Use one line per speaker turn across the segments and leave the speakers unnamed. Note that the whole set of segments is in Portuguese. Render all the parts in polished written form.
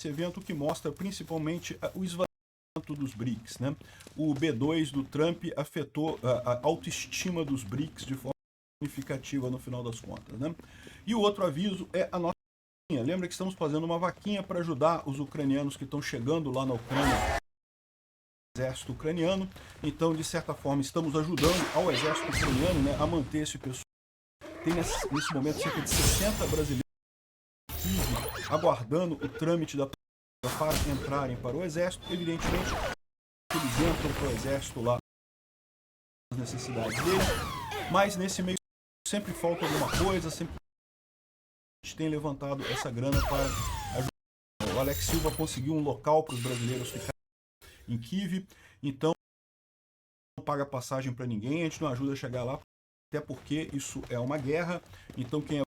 esse evento que mostra principalmente o esvaziamento dos BRICS, né? O B2 do Trump afetou a autoestima dos BRICS de forma significativa no final das contas, né? E o outro aviso é a nossa vaquinha. Lembra que estamos fazendo uma vaquinha para ajudar os ucranianos que estão chegando lá na Ucrânia, o exército ucraniano. Então, de certa forma, estamos ajudando ao exército ucraniano, né, a manter esse pessoal. Tem nesse momento cerca de 60 brasileiros aguardando o trâmite da para entrarem para o exército. Evidentemente, eles entram para o exército lá as necessidades deles, mas nesse meio sempre falta alguma coisa, sempre a gente tem levantado essa grana para ajudar. O Alex Silva conseguiu um local para os brasileiros ficarem em Kiev, então não paga passagem para ninguém, a gente não ajuda a chegar lá, até porque isso é uma guerra, então quem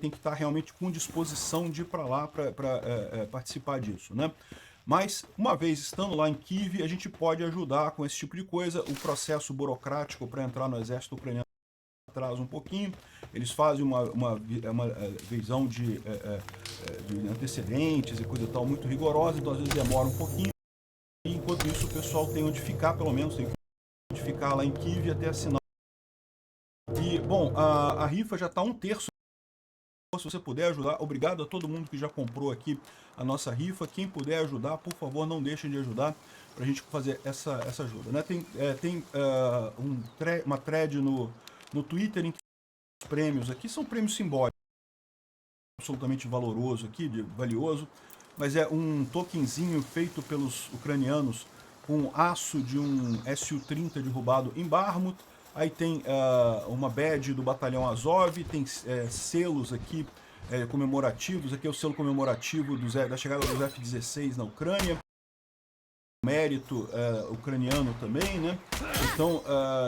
tem que estar realmente com disposição de ir para lá para participar disso, né? Mas, uma vez estando lá em Kiev, a gente pode ajudar com esse tipo de coisa. O processo burocrático para entrar no exército ucraniano atrasa um pouquinho. Eles fazem uma visão de antecedentes e coisa e tal muito rigorosa, então às vezes demora um pouquinho. E, enquanto isso, o pessoal tem onde ficar, pelo menos tem onde ficar lá em Kiev até assinar. E, bom, a rifa já está 1/3. Se você puder ajudar, obrigado a todo mundo que já comprou aqui a nossa rifa. Quem puder ajudar, por favor, não deixem de ajudar para a gente fazer essa ajuda, né? Tem uma thread no Twitter em que os prêmios aqui são prêmios simbólicos, absolutamente valoroso aqui, valioso, mas é um tokenzinho feito pelos ucranianos com aço de um Su-30 derrubado em Bakhmut. Aí tem uma badge do batalhão Azov, tem selos aqui comemorativos. Aqui é o selo comemorativo da chegada dos F-16 na Ucrânia. Mérito ucraniano também, né? Então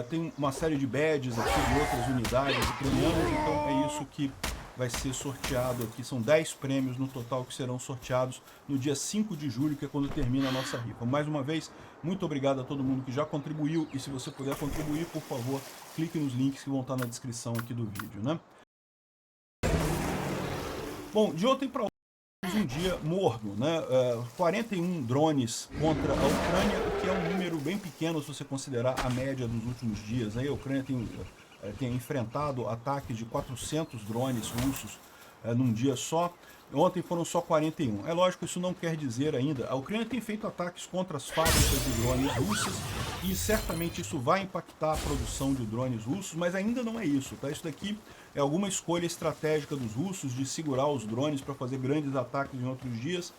tem uma série de badges aqui de outras unidades ucranianas. Então é isso que vai ser sorteado aqui. São 10 prêmios no total que serão sorteados no dia 5 de julho, que é quando termina a nossa rifa. Mais uma vez, muito obrigado a todo mundo que já contribuiu, e se você puder contribuir, por favor, clique nos links que vão estar na descrição aqui do vídeo, né? Bom, de ontem para hoje, um dia morno, né? 41 drones contra a Ucrânia, o que é um número bem pequeno se você considerar a média dos últimos dias. Aí a Ucrânia tem enfrentado ataques de 400 drones russos num dia só. Ontem foram só 41. É lógico, isso não quer dizer ainda. A Ucrânia tem feito ataques contra as fábricas de drones russas e certamente isso vai impactar a produção de drones russos, mas ainda não é isso, tá? Isso daqui é alguma escolha estratégica dos russos de segurar os drones para fazer grandes ataques em outros dias.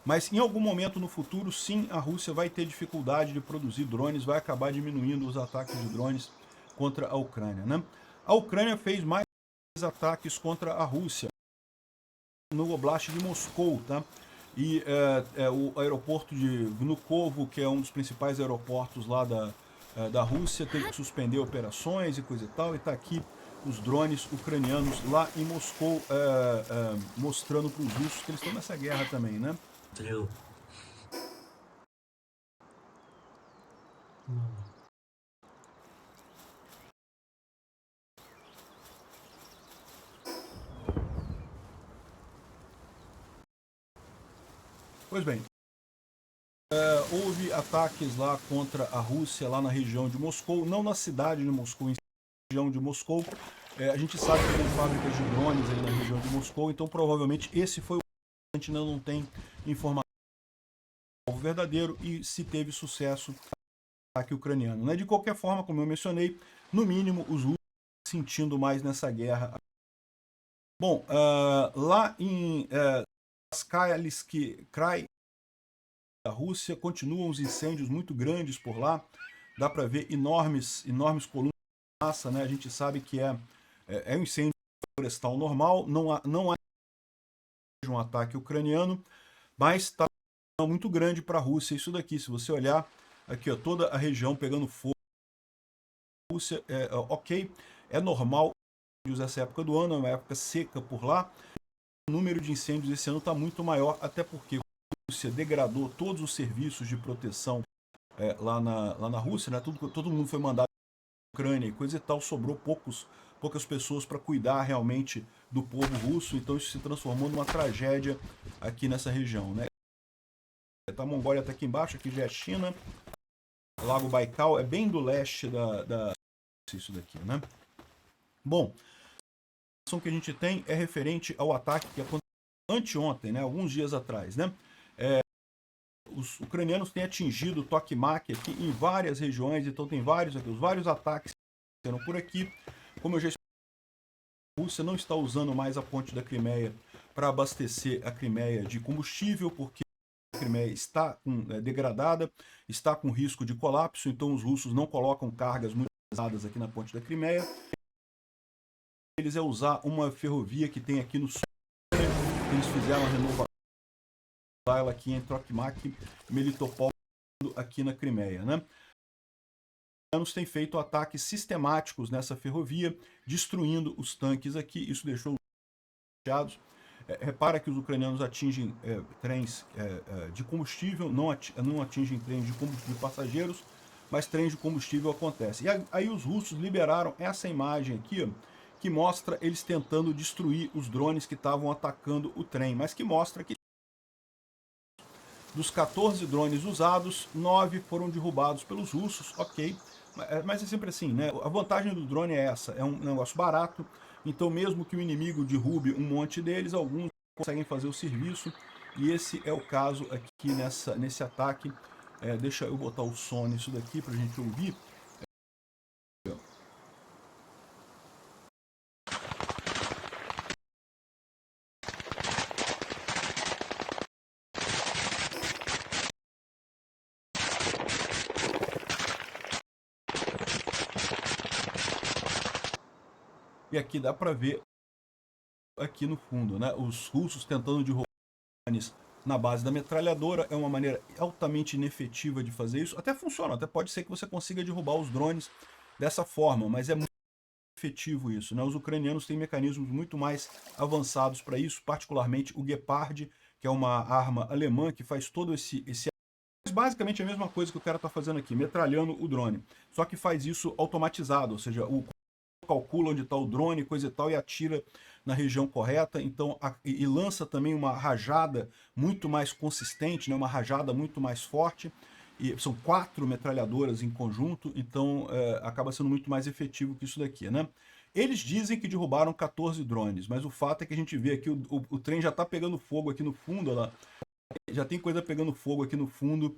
Mas em algum momento no futuro, sim, a Rússia vai ter dificuldade de produzir drones, vai acabar diminuindo os ataques de drones contra a Ucrânia, né? A Ucrânia fez mais ataques contra a Rússia no Oblast de Moscou, tá? E o aeroporto de Vnukovo, que é um dos principais aeroportos lá da Rússia, teve que suspender operações e coisa e tal, e tá aqui os drones ucranianos lá em Moscou mostrando para os russos que eles estão nessa guerra também, né? Pois bem, houve ataques lá contra a Rússia, lá na região de Moscou, não na cidade de Moscou, em região de Moscou. A gente sabe que tem fábricas de drones aí na região de Moscou, então provavelmente esse foi o que a gente ainda não tem informação verdadeiro e se teve sucesso no ataque ucraniano, né? De qualquer forma, como eu mencionei, no mínimo os russos sentindo mais nessa guerra. Bom, lá em Skalysk Krai, da Rússia, continuam os incêndios muito grandes por lá. Dá para ver enormes colunas de massa, né? A gente sabe que é um incêndio florestal normal, não há um ataque ucraniano, mas está muito grande para a Rússia isso daqui. Se você olhar aqui, ó, toda a região pegando fogo, a Rússia, ok, é normal essa época do ano, é uma época seca por lá. O número de incêndios esse ano está muito maior, até porque a Rússia degradou todos os serviços de proteção lá na Rússia, né? Todo mundo foi mandado para a Ucrânia e coisa e tal, sobrou poucas pessoas para cuidar realmente do povo russo, então isso se transformou numa tragédia aqui nessa região, né? Tá, a Mongólia está aqui embaixo, aqui já é China. O Lago Baikal é bem do leste isso daqui, né? Bom, a informação que a gente tem é referente ao ataque que aconteceu anteontem, né? Alguns dias atrás, né? Os ucranianos têm atingido Tokmak aqui em várias regiões, então tem vários ataques que aconteceram por aqui. Como eu já expliquei, a Rússia não está usando mais a ponte da Crimeia para abastecer a Crimeia de combustível, porque a Crimeia está degradada, está com risco de colapso, então os russos não colocam cargas muito pesadas aqui na ponte da Crimeia. Eles é usar uma ferrovia que tem aqui no sul, eles fizeram a renovação ela aqui em Tokmak e Melitopol aqui na Crimeia, né? Os ucranianos têm feito ataques sistemáticos nessa ferrovia, destruindo os tanques aqui, isso deixou os chateados. Repara que os ucranianos atingem trens de combustível, não atingem trens de passageiros, mas trens de combustível acontecem. E aí os russos liberaram essa imagem aqui, ó, que mostra eles tentando destruir os drones que estavam atacando o trem, mas que mostra que dos 14 drones usados, 9 foram derrubados pelos russos, ok. Mas é sempre assim, né? A vantagem do drone é essa, é um negócio barato, então mesmo que o inimigo derrube um monte deles, alguns conseguem fazer o serviço, e esse é o caso aqui nesse ataque. Deixa eu botar o som nisso daqui para a gente ouvir. E aqui dá para ver aqui no fundo, né? Os russos tentando derrubar drones na base da metralhadora. É uma maneira altamente inefetiva de fazer isso. Até funciona, até pode ser que você consiga derrubar os drones dessa forma, mas é muito efetivo isso, né? Os ucranianos têm mecanismos muito mais avançados para isso, particularmente o Gepard, que é uma arma alemã que faz todo esse basicamente a mesma coisa que o cara está fazendo aqui, metralhando o drone, só que faz isso automatizado, ou seja, o calcula onde está o drone, coisa e tal, e atira na região correta, então e lança também uma rajada muito mais consistente, né, uma rajada muito mais forte, e são 4 metralhadoras em conjunto, então acaba sendo muito mais efetivo que isso daqui, né? Eles dizem que derrubaram 14 drones, mas o fato é que a gente vê aqui o trem já está pegando fogo aqui no fundo, olha lá, já tem coisa pegando fogo aqui no fundo,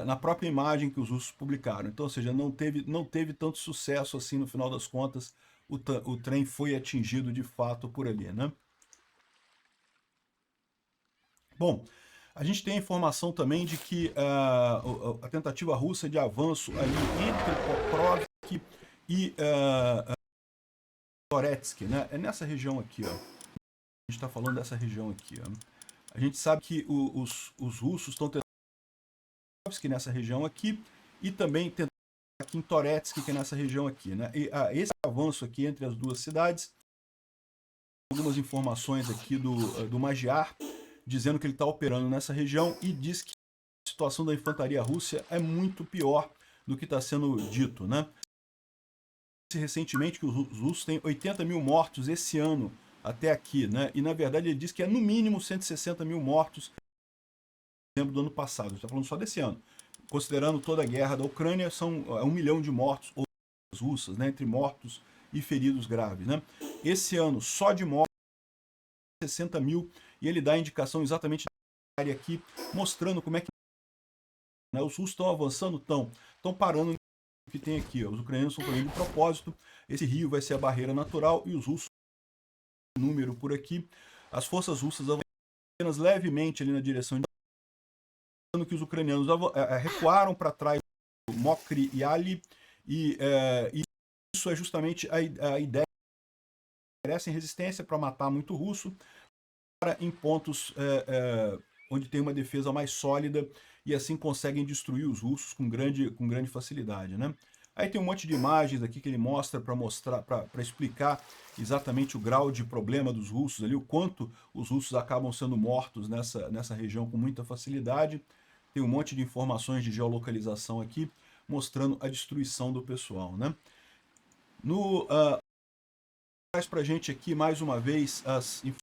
na própria imagem que os russos publicaram. Então, ou seja, não teve tanto sucesso assim no final das contas, o trem foi atingido de fato por ali, né? Bom, a gente tem a informação também de que a tentativa russa de avanço ali entre Pokrovsk e Toretsk, né? É nessa região aqui, ó. A gente está falando dessa região aqui, ó. A gente sabe que os russos estão tentando nessa região aqui e também tentando aqui em Toretsk, que é nessa região aqui, né? E esse avanço aqui entre as duas cidades, algumas informações aqui do Magyar, dizendo que ele está operando nessa região e diz que a situação da infantaria russa é muito pior do que está sendo dito, né? Recentemente que os russos têm 80 mil mortos esse ano até aqui, né? E na verdade ele diz que é no mínimo 160 mil mortos em dezembro do ano passado. Está falando só desse ano. Considerando toda a guerra da Ucrânia, são 1 milhão de mortos russas, né? Entre mortos e feridos graves, né? Esse ano só de mortos 60 mil, e ele dá a indicação exatamente da área aqui, mostrando como é que, né, os russos estão avançando, estão parando no que tem aqui, ó. Os ucranianos estão correndo de propósito, esse rio vai ser a barreira natural e os russos, número por aqui, as forças russas avançam apenas levemente ali na direção de que os ucranianos recuaram para trás do Mokry e Ali, e isso é justamente a ideia, oferecem resistência para matar muito russo, em pontos onde tem uma defesa mais sólida, e assim conseguem destruir os russos com grande facilidade, né? Aí tem um monte de imagens aqui que ele mostra para explicar exatamente o grau de problema dos russos ali, o quanto os russos acabam sendo mortos nessa região com muita facilidade. Tem um monte de informações de geolocalização aqui, mostrando a destruição do pessoal, né? Traz para a gente aqui mais uma vez as informações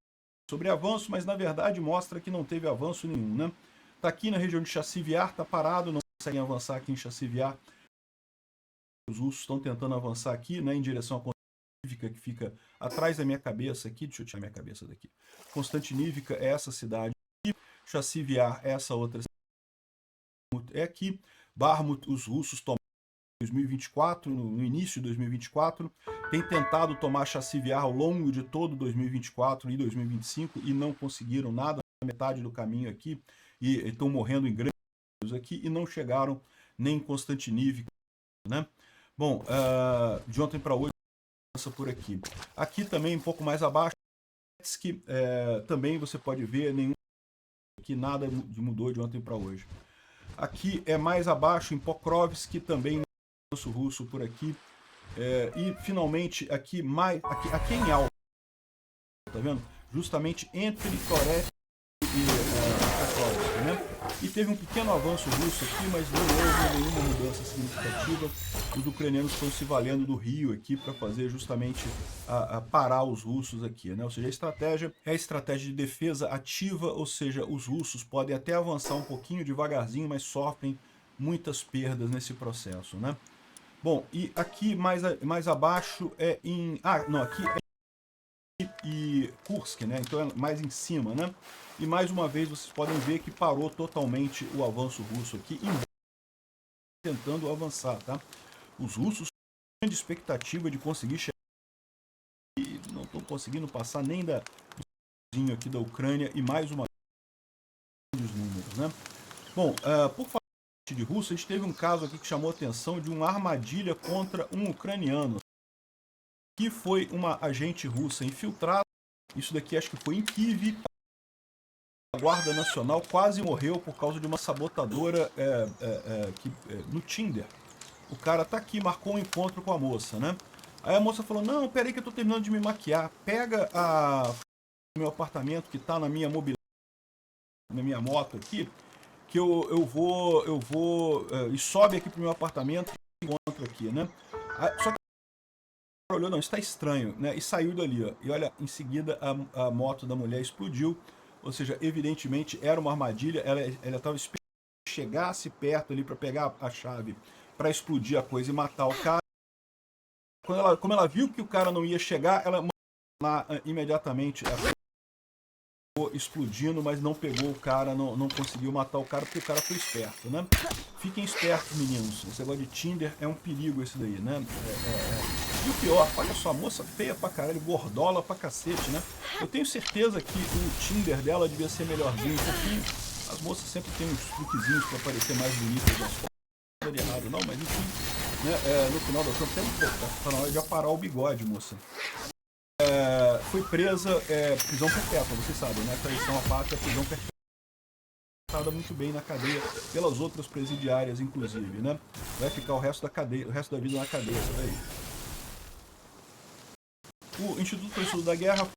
sobre avanço, mas na verdade mostra que não teve avanço nenhum, né? Está aqui na região de Chassiviar, está parado, não conseguem avançar aqui em Chassiviar. Os russos estão tentando avançar aqui, né, em direção à Constantinívica, que fica atrás da minha cabeça aqui. Deixa eu tirar minha cabeça daqui. Constantinívica é essa cidade aqui, Chassiviar é essa outra cidade. É aqui. Bakhmut, os russos tomaram em 2024, no início de 2024. Tem tentado tomar Chassiviar ao longo de todo 2024 e 2025 e não conseguiram nada na metade do caminho aqui. E estão morrendo em grandes aqui e não chegaram nem em Constantinívica, né? Bom, de ontem para hoje, por aqui. Aqui também, um pouco mais abaixo, que também você pode ver, que nada mudou de ontem para hoje. Aqui é mais abaixo, em Pokrovsk, também avanço russo por aqui. E finalmente, aqui em alto, tá vendo? Justamente entre Toretsk e Pokrovsk, né? E teve um pequeno avanço russo aqui, mas não houve nenhuma mudança significativa. Os ucranianos estão se valendo do rio aqui para fazer justamente parar os russos aqui, né? Ou seja, a estratégia é a estratégia de defesa ativa, ou seja, os russos podem até avançar um pouquinho devagarzinho, mas sofrem muitas perdas nesse processo, né? Bom, e aqui mais abaixo é em... aqui é e Kursk, né? Então é mais em cima, né? E mais uma vez vocês podem ver que parou totalmente o avanço russo aqui, tentando avançar, tá? Os russos têm grande expectativa de conseguir chegar e não estão conseguindo passar nem do aqui da Ucrânia e mais uma vez os números, né? Bom, por falar de Rússia, a gente teve um caso aqui que chamou a atenção de uma armadilha contra um ucraniano, que foi uma agente russa infiltrada. Isso daqui acho que foi em Kiev. A Guarda Nacional quase morreu por causa de uma sabotadora no Tinder. O cara tá aqui, marcou um encontro com a moça, né? Aí a moça falou, não, peraí que eu tô terminando de me maquiar. Pega meu apartamento que tá na minha na minha moto aqui, que eu vou e sobe aqui pro meu apartamento e encontro aqui, né? Só que olhou, não, está estranho, né? E saiu dali, ó. E olha, em seguida a moto da mulher explodiu, ou seja, evidentemente era uma armadilha. Ela estava esperando que chegasse perto ali para pegar a chave para explodir a coisa e matar o cara. Como ela viu que o cara não ia chegar, ela mandou imediatamente explodindo, mas não pegou o cara, não conseguiu matar o cara, porque o cara foi esperto, né? Fiquem espertos, meninos. Esse negócio de Tinder é um perigo esse daí, né? E o pior, olha só, a moça feia pra caralho, gordola pra cacete, né? Eu tenho certeza que o Tinder dela devia ser melhorzinho um pouquinho. As moças sempre têm uns truquezinhos pra parecer mais bonitas das fotos. Nada de errado não, mas enfim, né? No final da conta, tá na hora de aparar o bigode, moça. Foi presa, prisão perpétua, vocês sabem, né? Traição à pátria, prisão perpétua. Tratada muito bem na cadeia, pelas outras presidiárias, inclusive, né? Vai ficar o resto da vida na cadeia, isso daí. O Instituto para o Estudo da Guerra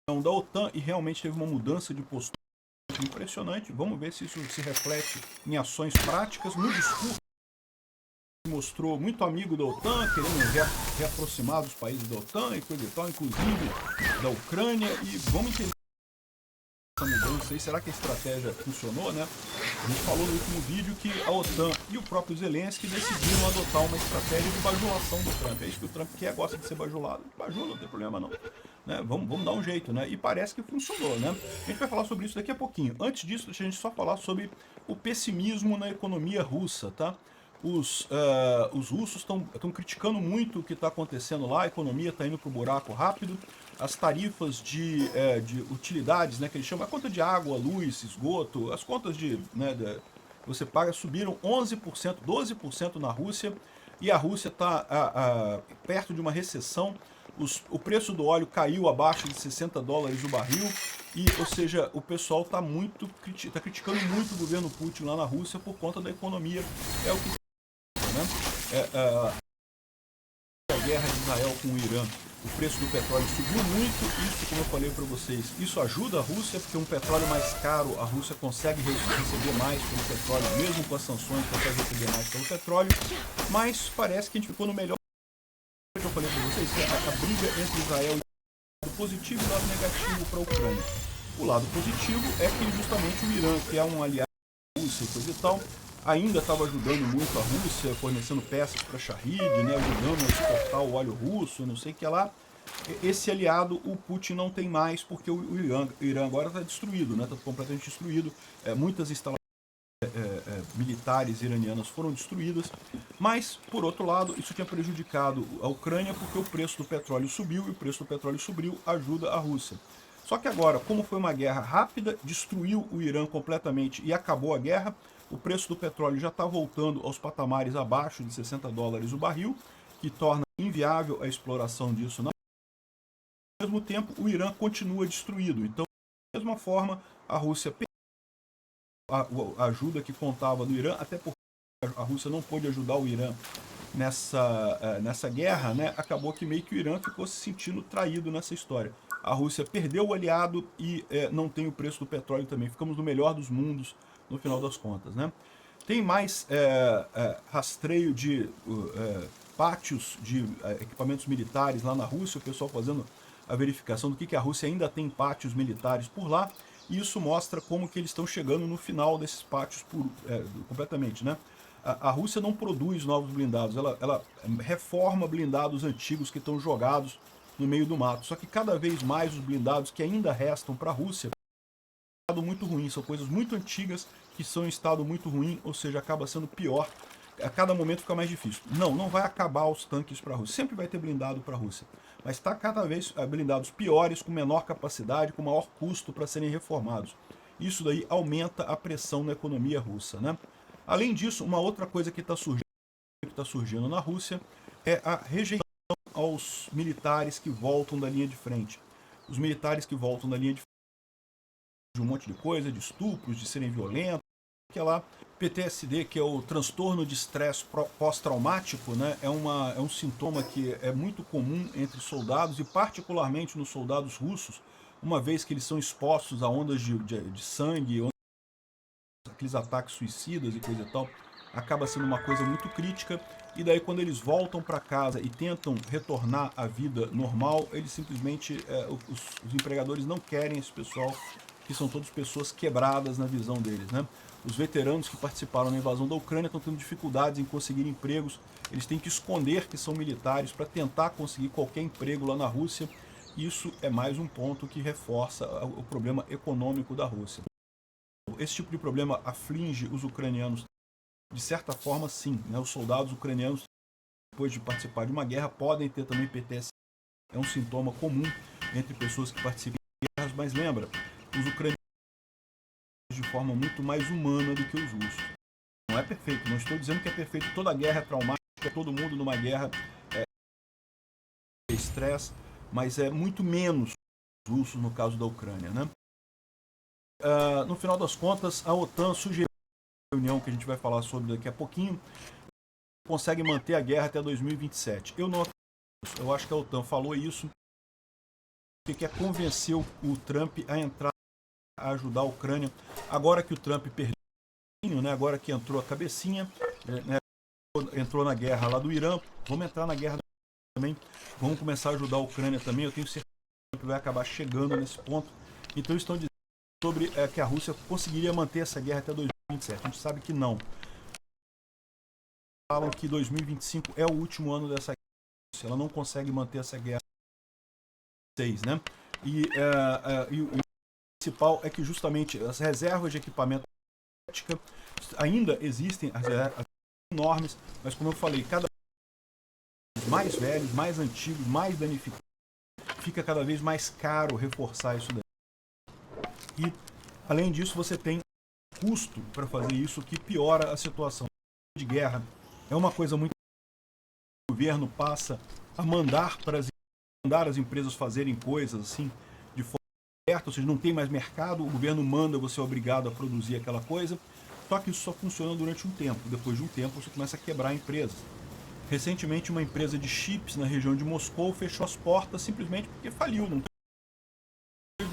da OTAN e realmente teve uma mudança de postura impressionante. Vamos ver se isso se reflete em ações práticas. No discurso, mostrou muito amigo da OTAN, querendo reaproximar dos países da OTAN e coisa e tal, inclusive da Ucrânia. E vamos entender essa mudança aí. Será que a estratégia funcionou, né? A gente falou no último vídeo que a OTAN e o próprio Zelensky decidiram adotar uma estratégia de bajulação do Trump. É isso que o Trump quer, gosta de ser bajulado. Bajula, não tem problema não. Né? Vamos dar um jeito, né? E parece que funcionou, né? A gente vai falar sobre isso daqui a pouquinho. Antes disso, deixa a gente só falar sobre o pessimismo na economia russa, tá? Os russos estão criticando muito o que está acontecendo lá, a economia está indo para o buraco rápido, as tarifas de utilidades, né, que eles chamam, a conta de água, luz, esgoto, as contas que você paga subiram 11%, 12% na Rússia, e a Rússia está perto de uma recessão. O preço do óleo caiu abaixo de $60 o barril, ou seja, o pessoal está criticando muito o governo Putin lá na Rússia por conta da economia. É o que a guerra de Israel com o Irã, o preço do petróleo subiu muito. Isso, como eu falei para vocês, isso ajuda a Rússia, porque um petróleo mais caro, a Rússia consegue receber mais pelo petróleo, mesmo com as sanções, consegue receber mais pelo petróleo. Mas parece que a gente ficou no melhor. Que eu falei para vocês, que a briga entre Israel e o lado positivo e o lado negativo para a Ucrânia. O lado positivo é que justamente o Irã, que é um aliado da Rússia e coisa e tal, ainda estava ajudando muito a Rússia, fornecendo peças para Shahid, né, ajudando a exportar o óleo russo, não sei o que lá. Esse aliado o Putin não tem mais, porque o Irã agora está destruído, né, está completamente destruído. Muitas instalações militares iranianas foram destruídas, mas, por outro lado, isso tinha prejudicado a Ucrânia porque o preço do petróleo subiu, e o preço do petróleo subiu ajuda a Rússia. Só que agora, como foi uma guerra rápida, destruiu o Irã completamente e acabou a guerra, o preço do petróleo já está voltando aos patamares abaixo de $60 o barril, que torna inviável a exploração disso. Ao mesmo tempo, o Irã continua destruído. Então, da mesma forma, a Rússia perdeu a ajuda que contava do Irã, até porque a Rússia não pôde ajudar o Irã nessa guerra, né? Acabou que meio que o Irã ficou se sentindo traído nessa história. A Rússia perdeu o aliado e não tem o preço do petróleo também. Ficamos no melhor dos mundos no final das contas, né? Tem mais rastreio de pátios de equipamentos militares lá na Rússia, o pessoal fazendo a verificação do que a Rússia ainda tem pátios militares por lá, e isso mostra como que eles estão chegando no final desses pátios completamente, né? A Rússia não produz novos blindados, ela reforma blindados antigos que estão jogados no meio do mato. Só que cada vez mais os blindados que ainda restam para a Rússia estão em estado muito ruim, são coisas muito antigas que são em estado muito ruim, ou seja, acaba sendo pior. A cada momento fica mais difícil. Não vai acabar os tanques para a Rússia. Sempre vai ter blindado para a Rússia. Mas está cada vez blindados piores, com menor capacidade, com maior custo para serem reformados. Isso daí aumenta a pressão na economia russa, né? Além disso, uma outra coisa que está surgindo na Rússia é a rejeição aos militares que voltam da linha de frente. Os militares que voltam da linha de frente de um monte de coisa, de estupros, de serem violentos, que é lá, PTSD, que é o transtorno de estresse pós-traumático, né? É um sintoma que é muito comum entre soldados e particularmente nos soldados russos, uma vez que eles são expostos a ondas de sangue, aqueles ataques suicidas e coisa e tal, acaba sendo uma coisa muito crítica, e daí quando eles voltam para casa e tentam retornar à vida normal, eles simplesmente, os empregadores não querem esse pessoal, que são todas pessoas quebradas na visão deles, né? Os veteranos que participaram da invasão da Ucrânia estão tendo dificuldades em conseguir empregos, eles têm que esconder que são militares para tentar conseguir qualquer emprego lá na Rússia. Isso é mais um ponto que reforça o problema econômico da Rússia. Esse tipo de problema aflige os ucranianos, de certa forma, sim, né? Os soldados ucranianos, depois de participar de uma guerra, podem ter também PTSD. É um sintoma comum entre pessoas que participam de guerras, mas lembra, os ucranianos de forma muito mais humana do que os russos. Não é perfeito, não estou dizendo que é perfeito, toda guerra é traumática, todo mundo numa guerra é estresse, mas é muito menos os russos no caso da Ucrânia, né? No final das contas, a OTAN sugeriu uma reunião que a gente vai falar sobre daqui a pouquinho, consegue manter a guerra até 2027. Eu não acredito, eu acho que a OTAN falou isso, que quer convencer o Trump a entrar, a ajudar a Ucrânia, agora que o Trump perdeu, né, agora que entrou a cabecinha, né, entrou na guerra lá do Irã, vamos entrar na guerra também, vamos começar a ajudar a Ucrânia também, eu tenho certeza que o Trump vai acabar chegando nesse ponto. Então estão dizendo sobre que a Rússia conseguiria manter essa guerra até 2027, a gente sabe que não. Falam que 2025 é o último ano dessa guerra, ela não consegue manter essa guerra, né? E o principal é que justamente as reservas de equipamento ainda existem, as reservas enormes, mas como eu falei, cada vez mais velhos, mais antigos, mais danificados, fica cada vez mais caro reforçar isso daí. E além disso você tem custo para fazer isso que piora a situação de guerra. É uma coisa muito que o governo passa a mandar as empresas fazerem coisas assim de forma certa, ou seja, não tem mais mercado, o governo manda, você é obrigado a produzir aquela coisa, só que isso só funciona durante um tempo. Depois de um tempo você começa a quebrar a empresa. Recentemente uma empresa de chips na região de Moscou fechou as portas simplesmente porque faliu, não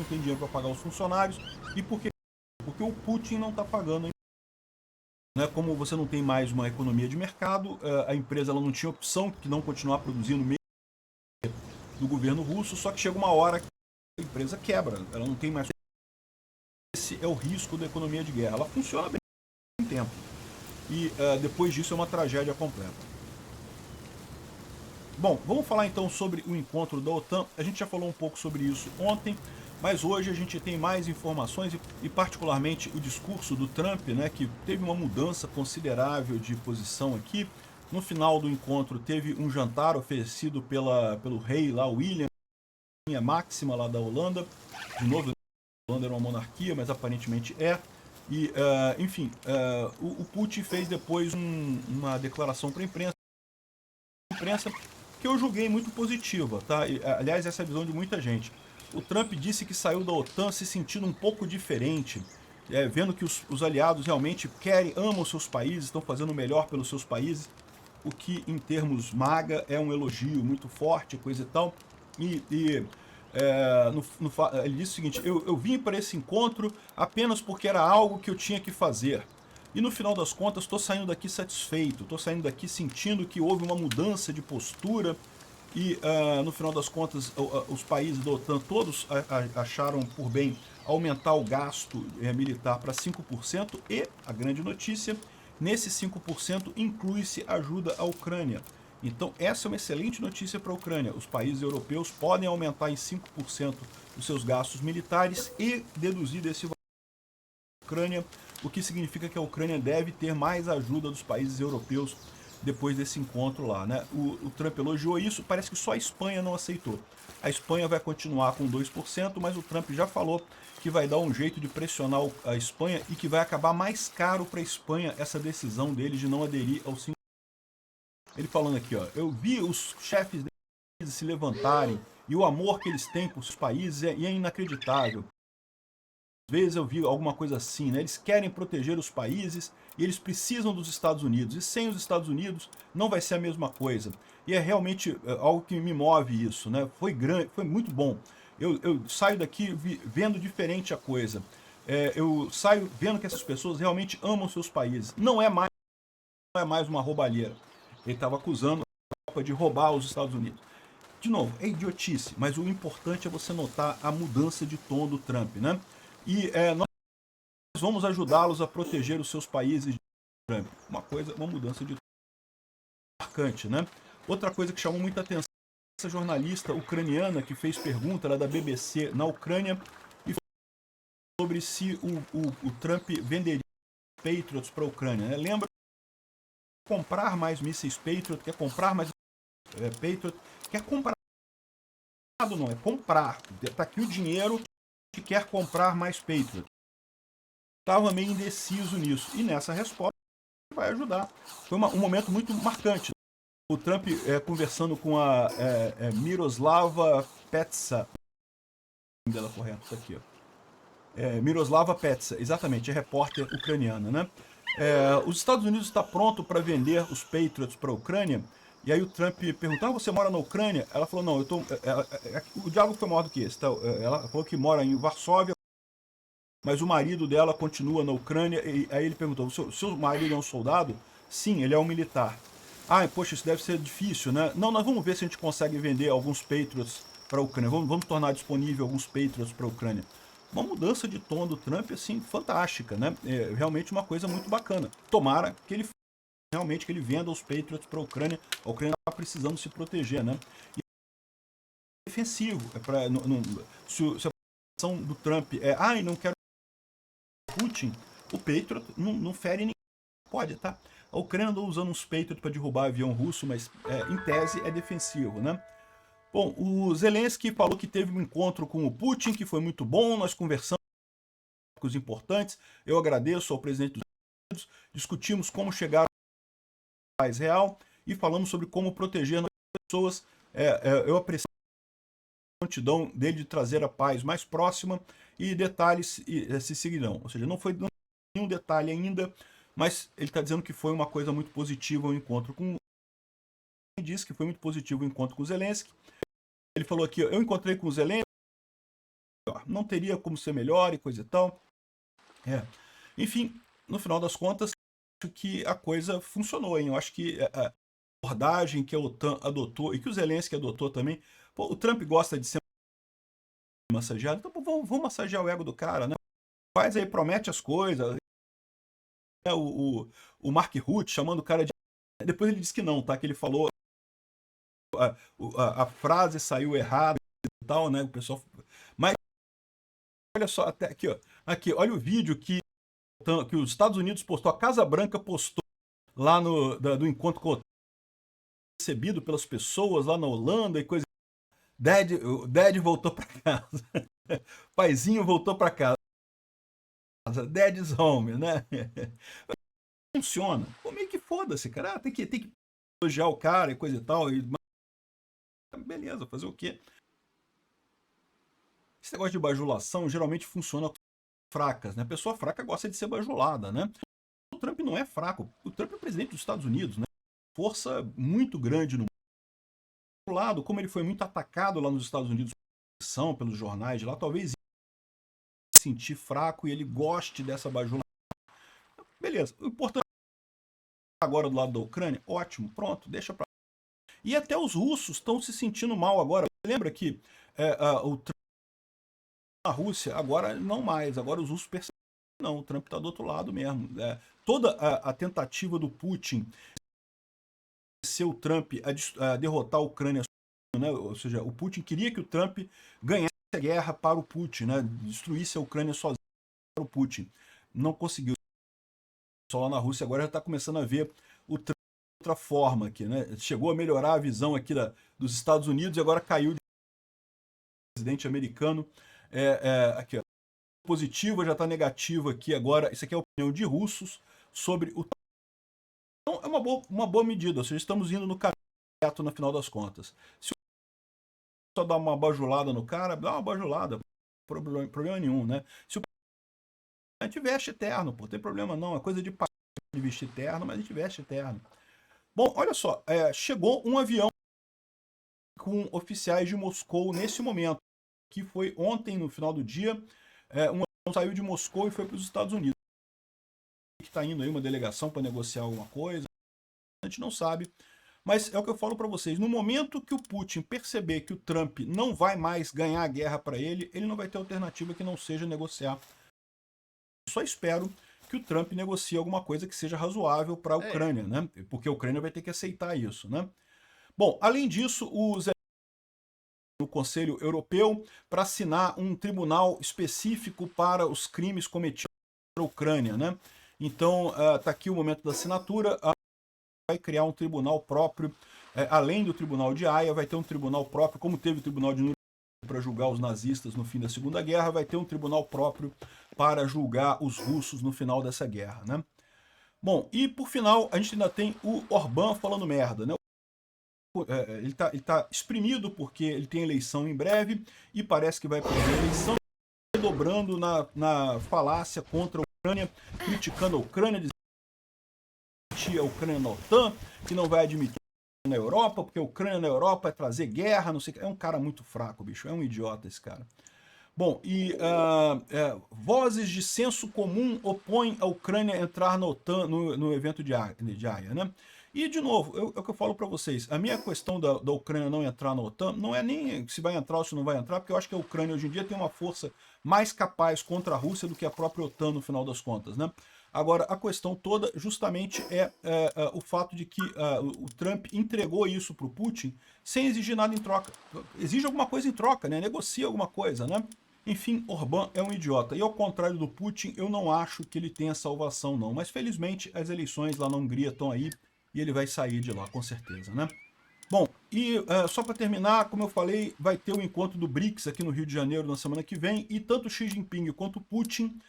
tem dinheiro para pagar os funcionários e porque o Putin não está pagando. Como você não tem mais uma economia de mercado, a empresa ela não tinha opção que não continuar produzindo mesmo do governo russo, só que chega uma hora que a empresa quebra, ela não tem mais é o risco da economia de guerra. Ela funciona bem tempo. E depois disso é uma tragédia completa. Bom, vamos falar então sobre o encontro da OTAN. A gente já falou um pouco sobre isso ontem, mas hoje a gente tem mais informações e particularmente o discurso do Trump, né, que teve uma mudança considerável de posição aqui. No final do encontro teve um jantar oferecido pelo rei lá, William, a máxima lá da Holanda. De novo, a Holanda era uma monarquia, mas aparentemente é. E, enfim, o Putin fez depois uma declaração para a imprensa que eu julguei muito positiva, tá? E, aliás, essa é a visão de muita gente. O Trump disse que saiu da OTAN se sentindo um pouco diferente, vendo que os aliados realmente amam seus países, estão fazendo o melhor pelos seus países, o que em termos MAGA é um elogio muito forte, coisa e tal. Ele disse o seguinte: eu vim para esse encontro apenas porque era algo que eu tinha que fazer. E no final das contas, estou saindo daqui satisfeito, estou saindo daqui sentindo que houve uma mudança de postura e, no final das contas, os países da OTAN todos acharam por bem aumentar o gasto militar para 5% e, a grande notícia, nesse 5% inclui-se ajuda à Ucrânia. Então, essa é uma excelente notícia para a Ucrânia. Os países europeus podem aumentar em 5% os seus gastos militares e deduzir desse valor a Ucrânia, o que significa que a Ucrânia deve ter mais ajuda dos países europeus depois desse encontro lá, né? O Trump elogiou isso, parece que só a Espanha não aceitou. A Espanha vai continuar com 2%, mas o Trump já falou que vai dar um jeito de pressionar a Espanha e que vai acabar mais caro para a Espanha essa decisão dele de não aderir ao 5%. Ele falando aqui, ó, eu vi os chefes deles se levantarem e o amor que eles têm por seus países é inacreditável. Às vezes eu vi alguma coisa assim, né? Eles querem proteger os países e eles precisam dos Estados Unidos. E sem os Estados Unidos não vai ser a mesma coisa. E é realmente algo que me move isso, né? Foi grande, foi muito bom. Eu saio daqui vendo diferente a coisa. Eu saio vendo que essas pessoas realmente amam seus países. Não é mais uma roubalheira. Ele estava acusando a Europa de roubar os Estados Unidos. De novo, é idiotice, mas o importante é você notar a mudança de tom do Trump, né? E nós vamos ajudá-los a proteger os seus países de Trump. Uma mudança de tom marcante, né? Outra coisa que chamou muita atenção, essa jornalista ucraniana que fez pergunta, ela é da BBC na Ucrânia, e falou sobre se o Trump venderia Patriots para a Ucrânia, né? Lembra? Comprar mais mísseis Patriot, quer comprar mais Patriot, quer comprar, não, é comprar. Está aqui o dinheiro que quer comprar mais Patriot. Estava meio indeciso nisso. E nessa resposta vai ajudar. Foi um momento muito marcante. O Trump conversando com a Miroslava Petsa. O nome dela correto, isso aqui, ó. Miroslava Petsa, exatamente, é repórter ucraniana, né? Os Estados Unidos está pronto para vender os Patriots para a Ucrânia. E aí o Trump perguntou: você mora na Ucrânia? Ela falou: não, o diálogo foi maior do que esse. Tá? Ela falou que mora em Varsóvia, mas o marido dela continua na Ucrânia. E aí ele perguntou: seu marido é um soldado? Sim, ele é um militar. Poxa, isso deve ser difícil, né? Não, nós vamos ver se a gente consegue vender alguns Patriots para a Ucrânia. Vamos tornar disponível alguns Patriots para a Ucrânia. Uma mudança de tom do Trump, assim, fantástica, né? É realmente uma coisa muito bacana. Tomara que ele realmente que ele venda os Patriots para a Ucrânia. A Ucrânia está precisando se proteger, né? E é defensivo. Se a posição do Trump não quero Putin, o Patriot não fere ninguém. Pode, tá? A Ucrânia andou usando uns Patriot para derrubar avião russo, mas em tese é defensivo, né? Bom, o Zelensky falou que teve um encontro com o Putin, que foi muito bom, nós conversamos com os importantes, eu agradeço ao presidente dos Estados Unidos, discutimos como chegar à paz real e falamos sobre como proteger as pessoas. Eu apreciei a prontidão dele de trazer a paz mais próxima e detalhes se seguirão. Ou seja, não foi nenhum detalhe ainda, mas ele está dizendo que foi uma coisa muito positiva o encontro com ele disse que foi muito positivo o encontro com o Zelensky. Ele falou aqui: eu encontrei com o Zelensky, não teria como ser melhor e coisa e tal. Enfim, no final das contas, acho que a coisa funcionou, hein? Eu acho que a abordagem que a OTAN adotou e que o Zelensky adotou também. O Trump gosta de ser massageado, então vamos massagear o ego do cara, né? faz aí, promete as coisas. O Mark Rutte chamando o cara de... Depois ele disse que não, tá? Que ele falou... A frase saiu errada e tal, né? O pessoal... Mas olha só, até aqui, ó. Aqui, olha o vídeo que os Estados Unidos postou, a Casa Branca postou lá do encontro com o recebido pelas pessoas lá na Holanda e coisa. O Dad voltou para casa. Paizinho voltou para casa. Dad's home, né? Funciona. Pô, meio que foda-se, cara. Tem que elogiar o cara e coisa e tal. Beleza, fazer o quê? Esse negócio de bajulação geralmente funciona com fracas, né? A pessoa fraca gosta de ser bajulada, né? O Trump não é fraco. O Trump é presidente dos Estados Unidos, né? Força muito grande no lado, como ele foi muito atacado lá nos Estados Unidos pelos jornais de lá, talvez se sentir fraco e ele goste dessa bajulação. Beleza, o importante agora do lado da Ucrânia, ótimo, pronto, deixa pra... E até os russos estão se sentindo mal agora. Lembra que o Trump na Rússia, agora não mais, agora os russos percebem que não, o Trump está do outro lado mesmo. Toda a tentativa do Putin ser o Trump a derrotar a Ucrânia, né? Ou seja, o Putin queria que o Trump ganhasse a guerra para o Putin, né? Destruísse a Ucrânia sozinho para o Putin. Não conseguiu. Só lá na Rússia agora já está começando a ver o Trump de outra forma aqui, né? Chegou a melhorar a visão aqui dos Estados Unidos e agora caiu de presidente americano. Aqui, ó, positiva já está negativa aqui agora. Isso aqui é a opinião de russos sobre o... Então é uma boa medida, ou seja, estamos indo no caminho certo no final das contas. Se só dar uma bajulada no cara, dá uma bajulada, problema nenhum, né? Se o a gente veste terno, pô, tem problema não, é coisa de vestir terno, mas a gente veste terno. Bom, olha só, chegou um avião com oficiais de Moscou nesse momento, que foi ontem, no final do dia, um avião saiu de Moscou e foi para os Estados Unidos. Que está indo aí uma delegação para negociar alguma coisa, a gente não sabe. Mas é o que eu falo para vocês, no momento que o Putin perceber que o Trump não vai mais ganhar a guerra para ele não vai ter alternativa que não seja negociar. Só espero que o Trump negocie alguma coisa que seja razoável para a Ucrânia, né? Porque a Ucrânia vai ter que aceitar isso, né? Bom, além disso, no Conselho Europeu para assinar um tribunal específico para os crimes cometidos na Ucrânia, né? Então, tá aqui o momento da assinatura. Vai criar um tribunal próprio, além do tribunal de Haia, vai ter um tribunal próprio, como teve o tribunal de Nuremberg para julgar os nazistas no fim da Segunda Guerra, vai ter um tribunal próprio para julgar os russos no final dessa guerra, né? Bom, e por final, a gente ainda tem o Orbán falando merda, né? Ele tá exprimido porque ele tem eleição em breve e parece que vai perder a eleição, dobrando na falácia contra a Ucrânia, criticando a Ucrânia, a Ucrânia na OTAN, que não vai admitir na Europa, porque a Ucrânia na Europa é trazer guerra, não sei o que. É um cara muito fraco, bicho, é um idiota esse cara. Bom, e vozes de senso comum opõem a Ucrânia a entrar na OTAN no evento de Haia, né? E, de novo, é o que eu falo para vocês, a minha questão da Ucrânia não entrar na OTAN não é nem se vai entrar ou se não vai entrar, porque eu acho que a Ucrânia hoje em dia tem uma força mais capaz contra a Rússia do que a própria OTAN no final das contas, né? Agora, a questão toda justamente é o fato de que o Trump entregou isso para o Putin sem exigir nada em troca. Exige alguma coisa em troca, né? Negocia alguma coisa, né? Enfim, Orbán é um idiota. E ao contrário do Putin, eu não acho que ele tenha salvação, não. Mas felizmente as eleições lá na Hungria estão aí e ele vai sair de lá, com certeza, né? Bom, e só para terminar, como eu falei, vai ter o encontro do BRICS aqui no Rio de Janeiro na semana que vem e tanto Xi Jinping quanto Putin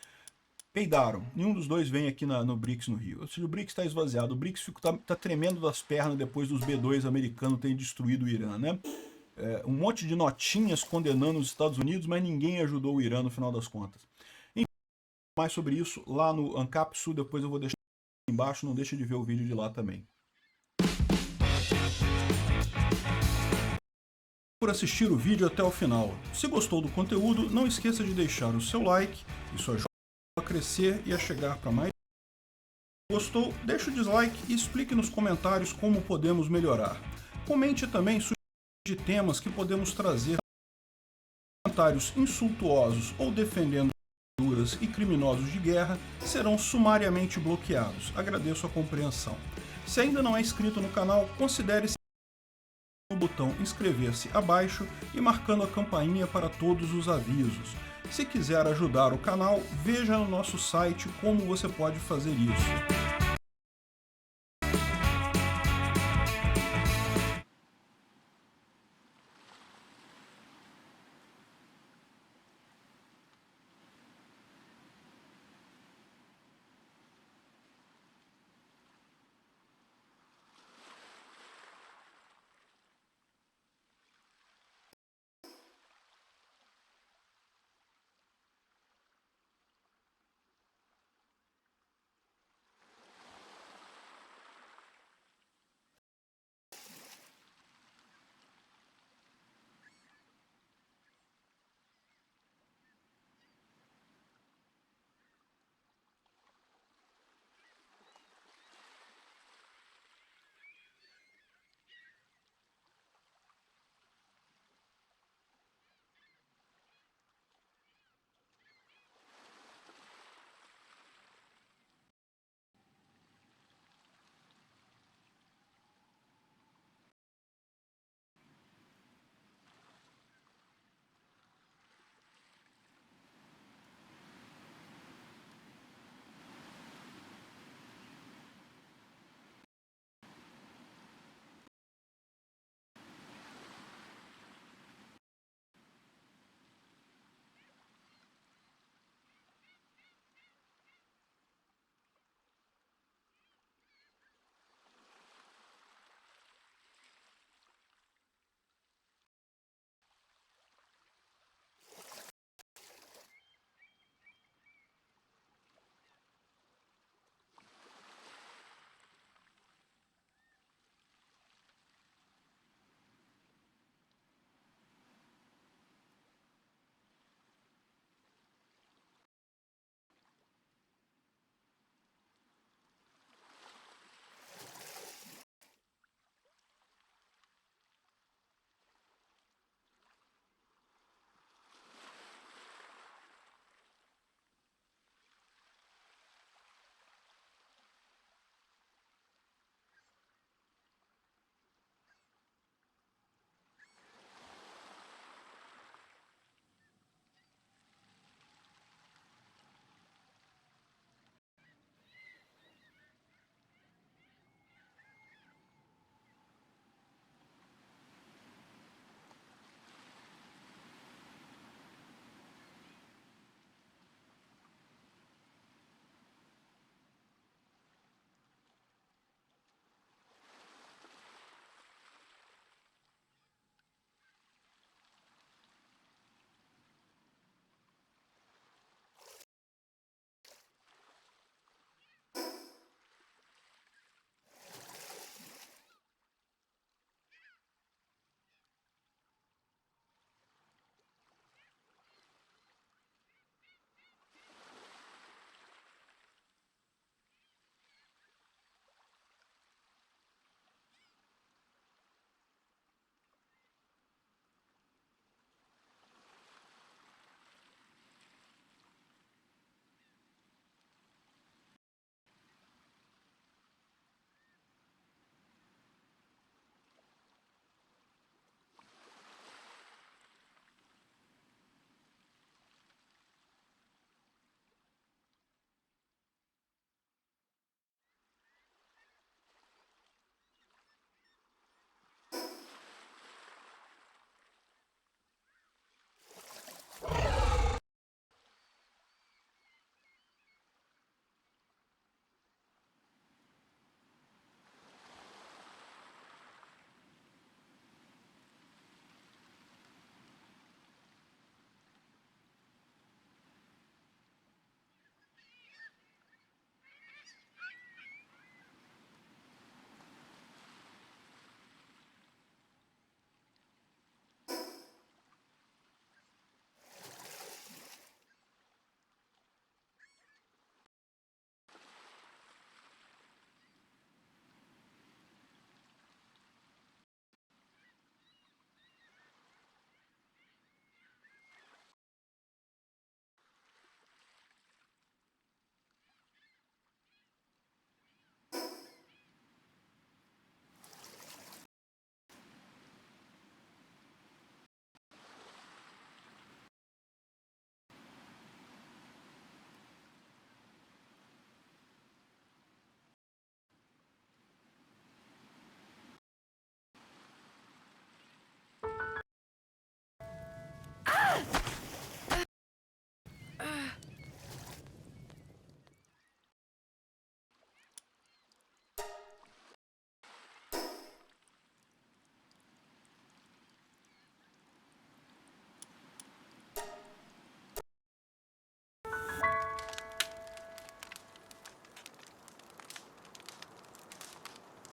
peidaram. Nenhum dos dois vem aqui no BRICS no Rio. Ou seja, o BRICS está esvaziado. O BRICS tá tremendo das pernas depois dos B2 americanos terem destruído o Irã, né? Um monte de notinhas condenando os Estados Unidos, mas ninguém ajudou o Irã no final das contas. Enfim, mais sobre isso lá no Ancapsu, depois eu vou deixar aqui embaixo, não deixa de ver o vídeo de lá também. Por assistir o vídeo até o final. Se gostou do conteúdo, não esqueça de deixar o seu like, isso ajuda a crescer e a chegar para mais. Gostou? Deixe o dislike e explique nos comentários como podemos melhorar. Comente também de temas que podemos trazer, comentários insultuosos ou defendendo e criminosos de guerra serão sumariamente bloqueados. Agradeço a compreensão. Se ainda não é inscrito no canal, considere no botão inscrever-se abaixo e marcando a campainha para todos os avisos. Se quiser ajudar o canal, veja no nosso site como você pode fazer isso.